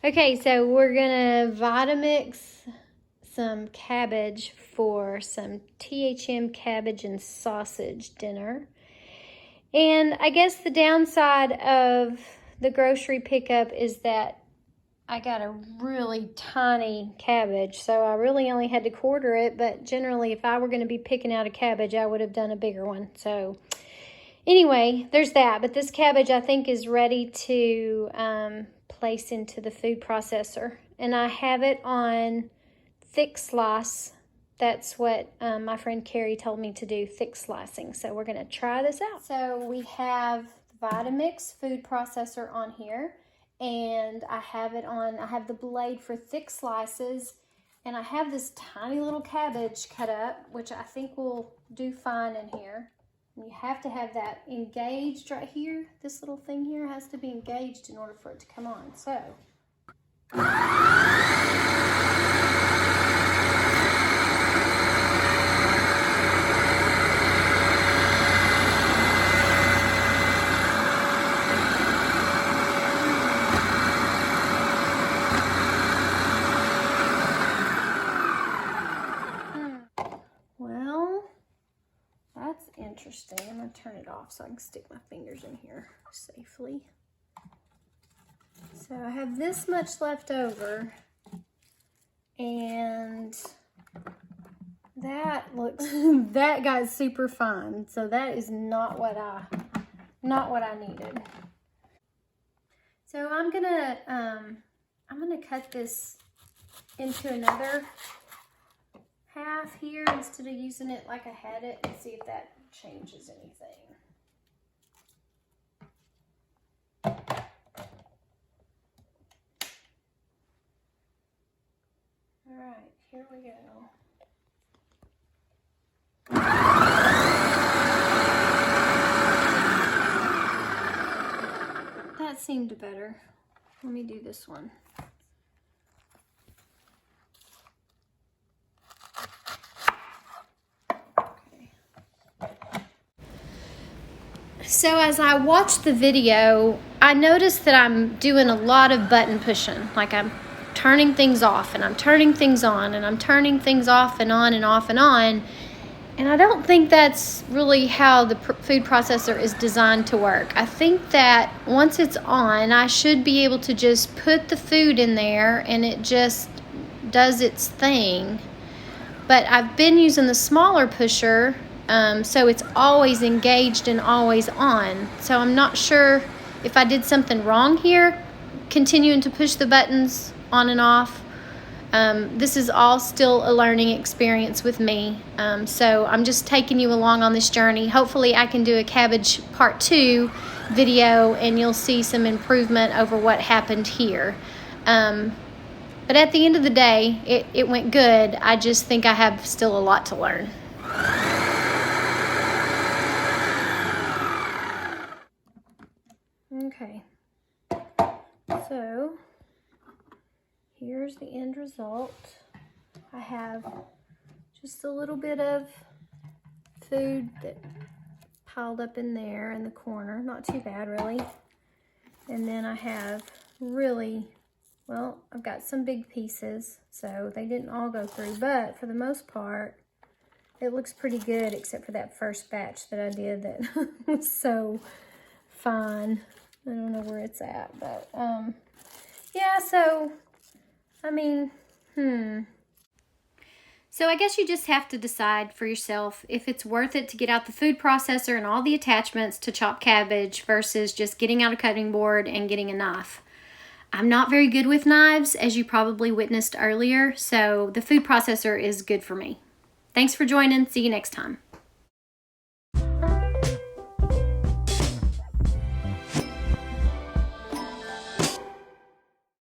Okay, so we're gonna Vitamix some cabbage for some THM cabbage and sausage dinner. And I guess the downside of the grocery pickup is that I got a really tiny cabbage, so I really only had to quarter it, but generally if I were going to be picking out a cabbage, I would have done a bigger one. So anyway, there's that. But this cabbage I think is ready to place into the food processor. And I have it on thick slice. That's what my friend Carrie told me to do, thick slicing. So we're going to try this out. So we have Vitamix food processor on here. And I have it on, I have the blade for thick slices. And I have this tiny little cabbage cut up, which I think will do fine in here. And you have to have that engaged right here. This little thing here has to be engaged in order for it to come on. So. Well, that's interesting. I'm going to turn it off so I can stick my fingers in here safely. So I have this much left over, and that looks, that got super fine. So that is not what I needed. So I'm gonna cut this into another half here instead of using it like I had it, and see if that changes anything. All right, here we go. That seemed better. Let me do this one. So as I watched the video, I noticed that I'm doing a lot of button pushing. Like I'm turning things off and I'm turning things on and I'm turning things off and on and off and on. And I don't think that's really how the food processor is designed to work. I think that once it's on, I should be able to just put the food in there and it just does its thing. But I've been using the smaller pusher, so it's always engaged and always on. So I'm not sure if I did something wrong here, continuing to push the buttons on and off. This is all still a learning experience with me. So I'm just taking you along on this journey. Hopefully I can do a cabbage part 2 video and you'll see some improvement over what happened here. But at the end of the day, it went good. I just think I have still a lot to learn. Okay, so here's the end result. I have just a little bit of food that piled up in there in the corner. Not too bad, really. And then I have really, well, I've got some big pieces, so they didn't all go through, but for the most part, it looks pretty good, except for that first batch that I did that was so fine. I don't know where it's at, but yeah, so I mean, So I guess you just have to decide for yourself if it's worth it to get out the food processor and all the attachments to chop cabbage versus just getting out a cutting board and getting a knife. I'm not very good with knives, as you probably witnessed earlier, so the food processor is good for me. Thanks for joining. See you next time.